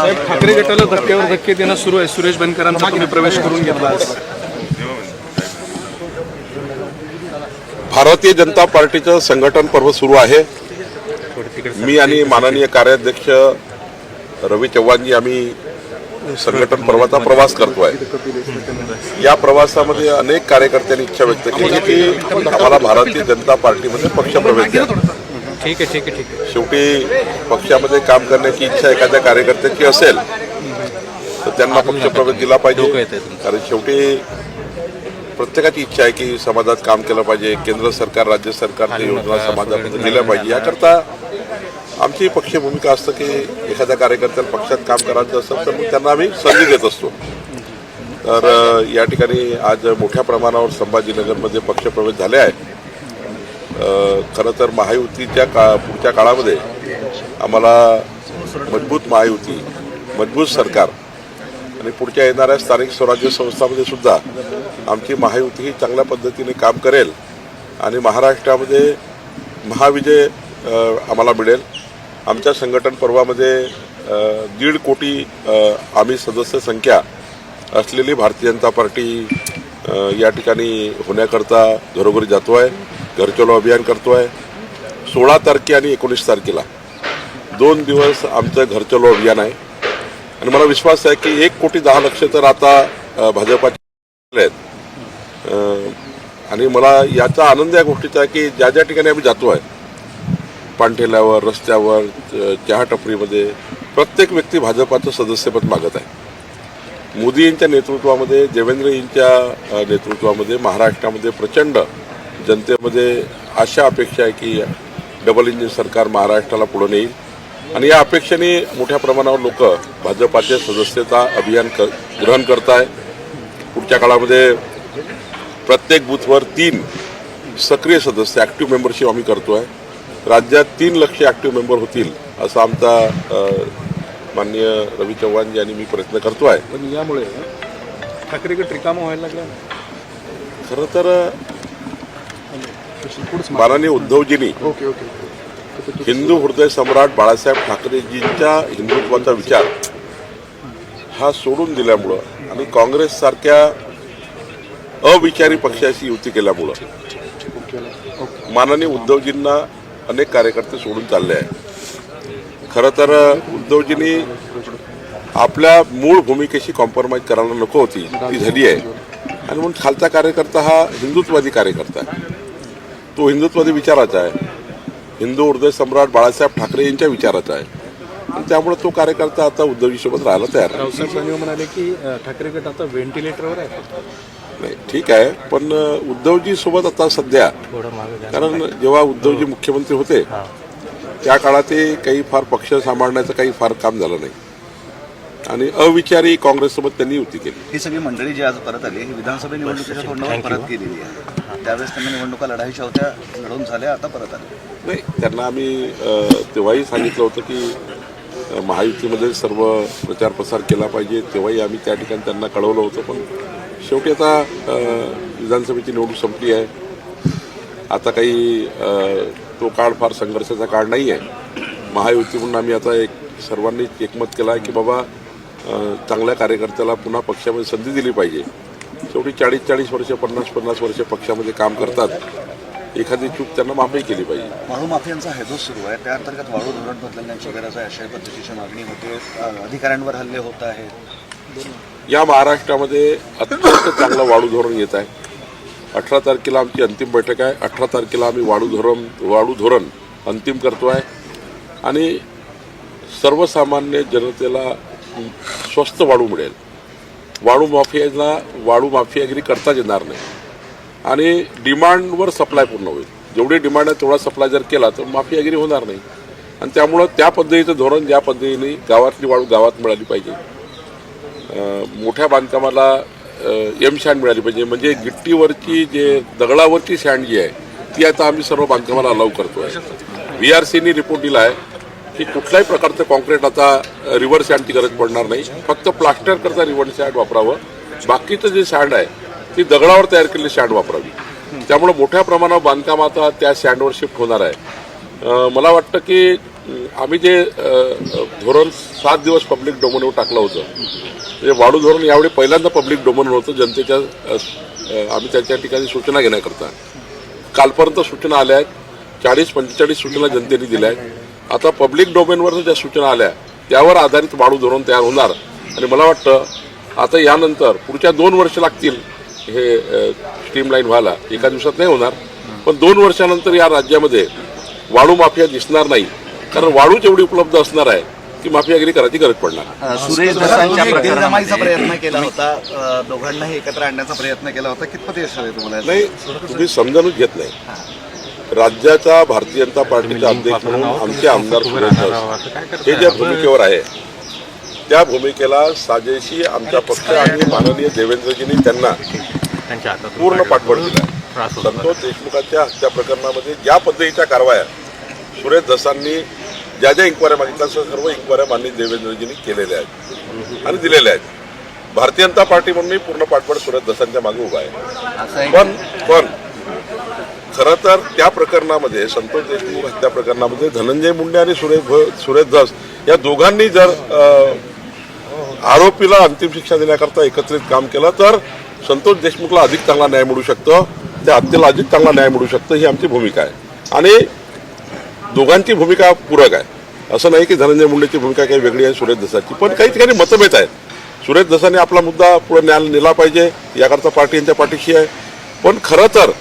साहेब, ठाकरे गटाला धक्क्यावर धक्के देणं सुरू आहे. सुरेश बनकरांचा तुम्ही प्रवेश करून घेतला. भारतीय जनता पार्टीचं संघटन पर्व सुरू आहे. मी आणि माननीय कार्याध्यक्ष रवी चव्हाणजी आम्ही संघटन पर्वाचा प्रवास करतोय. या प्रवासामध्ये अनेक कार्यकर्त्यांनी इच्छा व्यक्त केली की आम्हाला भारतीय जनता पार्टीमध्ये पक्षप्रवेश द्या. ठीक आहे. शेवटी पक्षामध्ये काम करण्याची इच्छा एखाद्या कार्यकर्त्याची असेल तर त्यांना पक्षप्रवेश दिला पाहिजे. कारण शेवटी प्रत्येकाची इच्छा आहे की समाजात काम केलं पाहिजे. केंद्र सरकार राज्य सरकारच्या योजना समाजामध्ये दिल्या पाहिजे. याकरता आमची पक्षीय भूमिका असतं की एखाद्या कार्यकर्त्याला पक्षात काम करायचं असेल तर मग त्यांना आम्ही संधी देत असतो. तर या ठिकाणी आज मोठ्या प्रमाणावर संभाजीनगरमध्ये पक्षप्रवेश झाले आहे. खरं तर महायुतीच्या पुढच्या काळामध्ये आम्हाला मजबूत महायुती, मजबूत सरकार आणि पुढच्या येणाऱ्या स्थानिक स्वराज्य संस्थांमध्ये सुद्धा आमची महायुती ही चांगल्या पद्धतीने काम करेल आणि महाराष्ट्रामध्ये महाविजय आम्हाला मिळेल. आमच्या संघटन पर्वामध्ये 1.5 कोटी आम्ही सदस्य संख्या असलेली भारतीय जनता पार्टी या ठिकाणी होण्याकरता घरोघरी जातो आहे. घर चलो अभियान करतो आहे. 16 तारखे आणि 19 तारखेला 2 दिवस आमचं घर चलो अभियान आहे आणि मला विश्वास आहे की 1 कोटी 10 लक्ष तर आता भाजपाचे आहेत. आणि मला याचा आनंद या गोष्टीचा आहे की ज्या ज्या ठिकाणी आम्ही जातो आहे, पाणठेल्यावर, रस्त्यावर, चहा टपरीमध्ये प्रत्येक व्यक्ती भाजपाचं सदस्यपद मागत आहे. मोदींच्या नेतृत्वामध्ये, देवेंद्रजींच्या नेतृत्वामध्ये महाराष्ट्रामध्ये प्रचंड जनतेमध्ये आशा अपेक्षा आहे की डबल इंजिन सरकार महाराष्ट्राला पुढे नेईल आणि या अपेक्षेने मोठ्या प्रमाणावर लोक भाजपाचे सदस्यता अभियान ग्रहण करत आहे. पुढच्या काळामध्ये प्रत्येक बूथवर 3 सक्रिय सदस्य ॲक्टिव्ह मेंबरशिप आम्ही करतो आहे. राज्यात 3 लाख ॲक्टिव्ह मेंबर होतील असा आमचा माननीय रवी चव्हाणजी आणि मी प्रयत्न करतो आहे. पण यामुळे ठाकरे गट रिकामा व्हायला लागला. खरं तर माननीय उद्धवजींनी हिंदू हृदय सम्राट बाळासाहेब ठाकरेजींच्या हिंदुत्वाचा विचार हा सोडून दिल्यामुळं आणि काँग्रेस सारख्या अविचारी पक्षाशी युती केल्यामुळं माननीय उद्धवजींना अनेक कार्यकर्ते सोडून चालले आहेत. खरं तर उद्धवजींनी आपल्या मूळ भूमिकेशी कॉम्प्रोमाइज करायला नको होती, ती झाली आहे. आणि म्हणून खालचा कार्यकर्ता हा हिंदुत्ववादी कार्यकर्ता आहे. तो हिंदुत्ववादी विचाराचा आहे. हिंदू हृदय सम्राट बाळासाहेब ठाकरे यांच्या विचाराचा आहे आणि त्यामुळे तो कार्यकर्ता आता उद्धवजीसोबत राहायला तयार आहे. रावसाहेब म्हणाले की ठाकरे गट आता व्हेंटिलेटरवर आहे. नाही, ठीक आहे, पण उद्धवजी सोबत आता सध्या, कारण जेव्हा उद्धवजी मुख्यमंत्री होते त्या काळात ते काही फार पक्ष सांभाळण्याचं काही फार काम झालं नाही आणि अविचारी काँग्रेससोबत त्यांनी युती केली. ही सगळी मंडळी जी आज परत आली ही विधानसभा निवडणुकीच्या तोंडावर परत केलेली आहे. त्यावेळेस त्यांना निवडणुका लढाईच्या होत्या, लढून झाल्या, आता परत आले. नाही, त्यांना आम्ही तेव्हाही सांगितलं होतं की महायुतीमध्ये सर्व प्रचार प्रसार केला पाहिजे. तेव्हाही आम्ही त्या ठिकाणी त्यांना कळवलं होतं. पण शेवटी आता विधानसभेची निवडणूक संपली आहे. आता काही तो काळ फार संघर्षाचा काळ नाही आहे. महायुती म्हणून आम्ही आता सर्वांनी एकमत केलं आहे की बाबा चांगल्या कार्यकर्त्याला पुन्हा पक्षामध्ये संधी दिली पाहिजे. शेवटी 40-40 वर्ष, 50-50 वर्ष पक्षामध्ये काम करतात. एखादी चूक त्यांना माफी केली पाहिजे. वाळू माफियांचा हैदोस सुरू आहे. त्या अंतर्गत वाळू धोरण बदलण्याची गरज आहे अशा पद्धतीची मागणी होते. अधिकाऱ्यांवर हल्ले होत आहेत. या महाराष्ट्रामध्ये अत्यंत चांगलं वाळू धोरण येत आहे. 18 तारखेला आमची अंतिम बैठक आहे. 18 तारखेला आम्ही वाळू धोरण अंतिम करतो आहे आणि सर्वसामान्य जनतेला स्वस्त वाळू मिळेल. वाळू माफियागिरी करताच येणार नाही आणि डिमांडवर सप्लाय पूर्ण होईल. जेवढी डिमांड आहे तेवढा सप्लाय जर केला तर माफियागिरी होणार नाही आणि त्यामुळं त्या पद्धतीचं धोरण, ज्या पद्धतीने गावातली वाळू गावात मिळाली पाहिजे, मोठ्या बांधकामाला एम सँड मिळाली पाहिजे. म्हणजे गिट्टीवरची जे दगडावरची सँड जी आहे ती आता आम्ही सर्व बांधकामाला अलाव करतो आहे. VRCनी रिपोर्ट दिला आहे की कुठल्याही प्रकारचं कॉन्क्रीट आता रिव्हर सँडची गरज पडणार नाही. फक्त प्लास्टर करता रिव्हर सँड वापरावं. बाकीचं जे सँड आहे ती दगडावर तयार केलेली सँड वापरावी. त्यामुळे मोठ्या प्रमाणावर बांधकाम आता त्या सँडवर शिफ्ट होणार आहे. मला वाटतं की आम्ही जे धोरण 7 दिवस पब्लिक डोमेनवर टाकलं होतं, म्हणजे वाढू धोरण यावेळी पहिल्यांदा पब्लिक डोमेनवर होतं जनतेच्या आम्ही त्याच्या ठिकाणी सूचना घेण्याकरता. कालपर्यंत सूचना आल्या आहेत, 40-45 सूचना जनतेने दिल्या आहेत. आता पब्लिक डोमेनवर ज्या सूचना आल्या त्यावर आधारित वाढू धोरण तयार होणार आणि मला वाटतं आता यानंतर पुढच्या 2 वर्ष लागतील हे स्ट्रीमलाईन व्हायला. एका दिवसात नाही होणार, पण 2 वर्षानंतर या राज्यामध्ये वाळू माफिया दिसणार नाही, कारण वाळूच एवढी उपलब्ध असणार आहे की माफियागिरी करायची गरज पडणार. सुरेश दसांच्या प्रकरणाचा प्रयत्न केला होता, दोघांनाही एकत्र आणण्याचा प्रयत्न केला होता, कितपत यश आले तुम्हाला? नाही, तुम्ही समजावूनच घेत नाही. राज्याचा भारतीय जनता पार्टीचा अध्यक्ष म्हणून आमचे आमदार सुरेश धस हे ज्या भूमिकेवर आहे त्या भूमिकेला साजेशी आमचा पक्ष आणि माननीय देवेंद्रजींनी त्यांना पूर्ण पाठबळ दिला. संतोष देशमुखांच्या हत्या प्रकरणामध्ये ज्या पद्धतीच्या कारवाया सुरेश धसांनी ज्या ज्या इन्क्वायऱ्या मागितल्या सर्व इन्क्वायऱ्या माननीय देवेंद्रजींनी केलेल्या आहेत आणि दिलेल्या आहेत. भारतीय जनता पार्टी म्हणून मी पूर्ण पाठबळ सुरेश धसांच्या मागे उभा आहे. पण खरं तर त्या प्रकरणामध्ये संतोष देशमुख हत्या प्रकरणामध्ये धनंजय मुंडे आणि सुरेश धस या दोघांनी जर आरोपीला अंतिम शिक्षा देण्याकरता एकत्रित काम केलं तर संतोष देशमुखला अधिक चांगला न्याय मिळू शकतो, त्या हत्येला अधिक चांगला न्याय मिळू शकतो, ही आमची भूमिका आहे. आणि दोघांची भूमिका पूरक आहे. असं नाही की धनंजय मुंडेची भूमिका काही वेगळी आहे सुरेश धसाची, पण काही ठिकाणी मतभेद आहेत. सुरेश धसाने आपला मुद्दा पुढे नेला पाहिजे याकरता पार्टी यांच्या पाठीशी आहे. पण खरं तर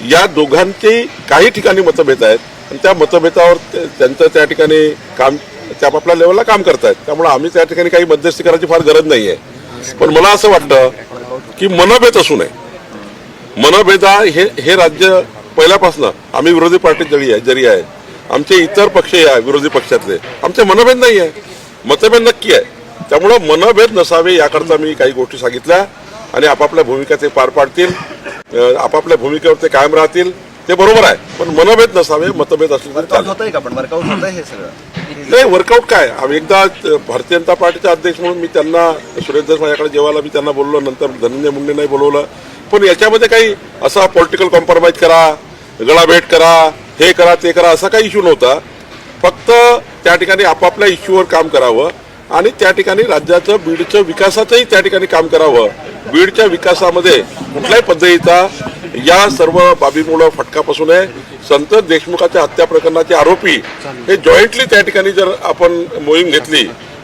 या दोघांचे काही ठिकाणी मतभेद आहेत आणि त्या मतभेदावर त्यांचं त्या ठिकाणी काम त्या आपल्या लेवलला काम करतायत. त्यामुळे आम्ही त्या ठिकाणी काही मध्यस्थी करायची फार गरज नाही आहे. पण मला असं वाटतं की मनभेद असू नये. मनभेद हे राज्य पहिल्यापासून आम्ही विरोधी पार्टीत जरी आहे, आमचे इतर पक्ष या विरोधी पक्षातले आमचे मनभेद नाही आहे, मतभेद नक्की आहे. त्यामुळं मनभेद नसावे याकरता मी काही गोष्टी सांगितल्या आणि आपापल्या भूमिका ते पार पाडतील, आपापल्या भूमिकेवर ते कायम राहतील, ते बरोबर आहे. पण मनभेद नसावे, मतभेद असले तरी होतंय का? पण वर्कआउट होतंय हे सगळं? नाही, वर्कआउट काय, आम्ही एकदा भारतीय जनता पार्टीचे अध्यक्ष म्हणून मी त्यांना सुरेश धस माझ्याकडे जेवायला मी त्यांना बोललो, नंतर धनंजय मुंडे नाही बोलवलं. पण याच्यामध्ये काही असा पॉलिटिकल कॉम्प्रोमाइज करा, गळाभेट करा, हे करा ते करा असा काही इश्यू नव्हता. फक्त त्या ठिकाणी आपापल्या इश्यूवर काम करावं आणि त्या ठिकाणी राज्याचं बीडचं विकासाचंही त्या ठिकाणी काम करावं. बीडच्या विकासामध्ये कुठल्याही पद्धतीचा या सर्व बाबीमुळे फटका बसू नये. संतोष देशमुखाच्या हत्या प्रकरणाचे आरोपी हे जॉईंटली त्या ठिकाणी जर आपण मोहीम घेतली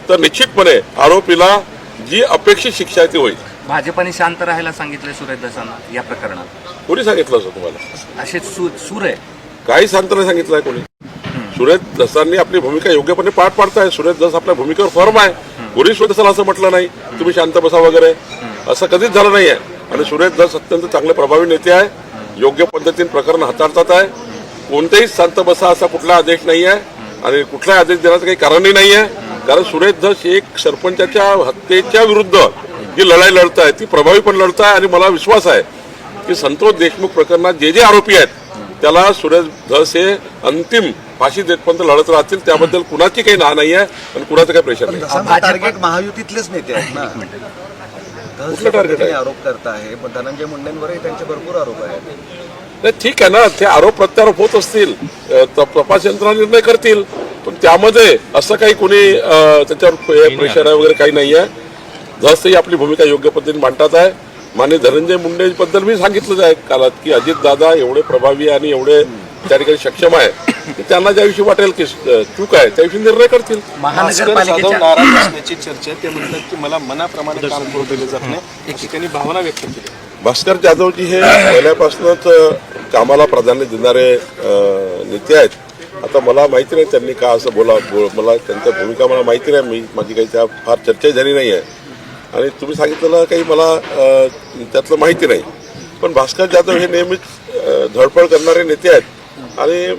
तर निश्चितपणे आरोपीला जी अपेक्षित शिक्षा ती होईल. भाजपाने शांत राहायला सांगितलं सुरेश धसांना या प्रकरणात? कोणी सांगितलं असं तुम्हाला? असे सूर आहे काही शांत नाही सांगितलंय कोणी. सुरेश धसांनी आपली भूमिका योग्यपणे पार पाडताय. सुरेश धस आपल्या भूमिकेवर फर्म आहे. कोणी सुरेश धसाला असं म्हटलं नाही तुम्ही शांत बसा वगैरे, असं कधीच झालं नाहीये. आणि सुरेश धस अत्यंत चांगले प्रभावी नेते आहे, योग्य पद्धतीने प्रकरण हाताळतात आहे. कोणतेही शांत बसा असा कुठला आदेश नाही आहे आणि कुठलाही आदेश देण्याचं काही कारणही नाही आहे. कारण सुरेश धस एक सरपंचाच्या हत्येच्या विरुद्ध जी लढाई लढत आहे ती प्रभावी पण लढत आहे आणि मला विश्वास आहे की संतोष देशमुख प्रकरणात जे जे आरोपी आहेत त्याला सुरेश धस हे अंतिम फाशी देतपर्यंत लढत राहतील. त्याबद्दल कुणाची काही ना नाही आहे आणि कुणाचं काही प्रेशर नाही. टार्गेट महायुतीतलेच नेते आहेत ना. कुठलं टार्गेट आहे? आरोप करत आहे, पण धनंजय मुंडेंवरही त्यांचे भरपूर आरोप आहेत. नाही, ठीक आहे ना, ते आरोप प्रत्यारोप होत असतील, तपास यंत्रणा निर्णय करतील, पण त्यामध्ये असं काही कोणी त्याच्यावर प्रेशर आहे वगैरे काही नाही आहे. धसही आपली भूमिका योग्य पद्धतीने मांडतात आहे. माननीय धनंजय मुंडे बद्दल मी सांगितलंच आहे कालात की अजितदादा एवढे प्रभावी आणि एवढे त्या ठिकाणी सक्षम आहे की त्यांना ज्याविषयी वाटेल की चूक आहे त्याविषयी निर्णय करतील. महानगरपालिकेच्या नाराज असण्याची चर्चा, ते म्हणतात की मला मनाप्रमाणे काम करू दिले जात नाही, अशी त्यांनी भावना व्यक्त केली. भास्कर जाधवजी हे पहिल्यापासूनच कामाला प्राधान्य देणारे नेते आहेत. आता मला माहिती नाही त्यांनी का असं मला त्यांच्या भूमिका मला माहिती नाही, माझी काही त्या फार चर्चा झाली नाही आहे आणि तुम्ही सांगितलेलं काही मला त्यातलं माहिती नाही. पण भास्कर जाधव हे नेहमीच धडपड करणारे नेते आहेत आणि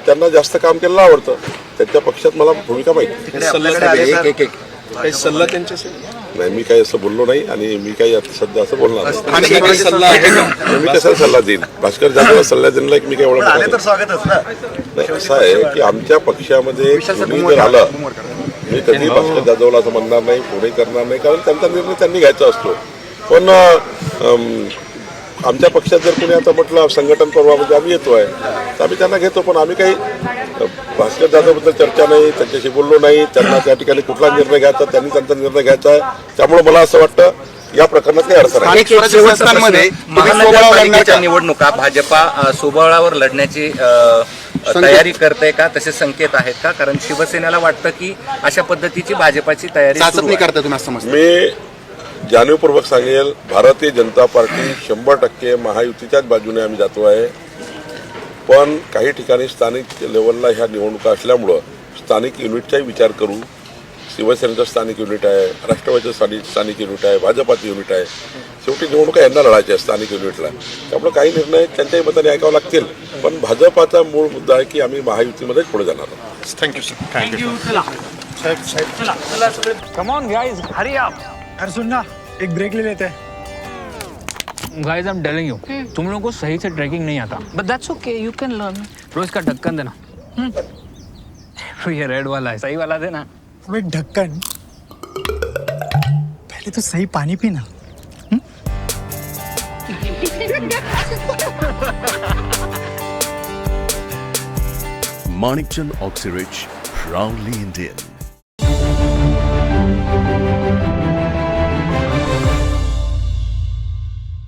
त्यांना जास्त काम केलेलं आवडतं. त्यांच्या पक्षात मला भूमिका माहिती काही सल्ला त्यांच्याशी नाही. मी काही असं बोललो नाही आणि मी काही आता सध्या असं बोलणार नाही. काही सल्ला आहे का? मी कसा सल्ला देईन? भास्कर जाधवला सल्ला देण्याला मी काही एवढं आले तर स्वागतच ना. नाही. असं आहे की आमच्या पक्षामध्ये कोणी जर आलं, मी कधी भास्कर जाधवला असं म्हणणार नाही, कोणी करणार नाही, कारण त्यांचा निर्णय त्यांनी घ्यायचा असतो. पण आमच्या पक्षात जर कोणी आता म्हटलं संघटन पर्वामध्ये आम्ही येतो आहे तर आम्ही त्यांना घेतो, पण आम्ही काही भास्कर जाधवबद्दल चर्चा नाही, त्यांच्याशी बोललो नाही, त्यांना त्या ठिकाणी कुठला निर्णय घ्यायचा त्यांनी त्यांचा निर्णय घ्यायचा आहे. त्यामुळे मला असं वाटतं या प्रकरणात काही अडचण आहे. स्थानिक स्वराज्य संस्थांमध्ये महानगरपालिकेच्या निवडणुका भाजपा सोबळावर लढण्याची तयारी करते का, तसे संकेत आहेत का? कारण शिवसेनेला वाटतं की अशा पद्धतीची भाजपाची तयारी सुरू आहे. करता तुम्ही असं समजता? मी जाणीवपूर्वक सांगेल, भारतीय जनता पार्टी 100% महायुतीच्याच बाजूने आम्ही जातो आहे. पण काही ठिकाणी स्थानिक लेवलला ह्या निवडणुका असल्यामुळं स्थानिक युनिटचाही विचार करू. शिवसेनेचं स्थानिक युनिट आहे, राष्ट्रवादीचं स्थानिक युनिट आहे, भाजपाचं युनिट आहे. शेवटी निवडणुका यांना लढायच्या आहे स्थानिक युनिटला. त्यामुळे काही निर्णय त्यांच्याही मताने ऐकावे लागतील, पण भाजपाचा मूळ मुद्दा आहे की आम्ही महायुतीमध्येच पुढे जाणार आहोत. Thank you sir. Come on guys, hurry up. यार सुन ना, एक ब्रेक ले लेते हैं. Guys, I'm telling you, तुम लोगों को सही से ट्रैकिंग नहीं आता. But that's okay, you can learn. रोज का ढक्कन देना. ये रेड वाला है, सही वाला देना. अबे ढक्कन, पहले तो सही पानी पीना. Manikchand Oxyrich, proudly Indian.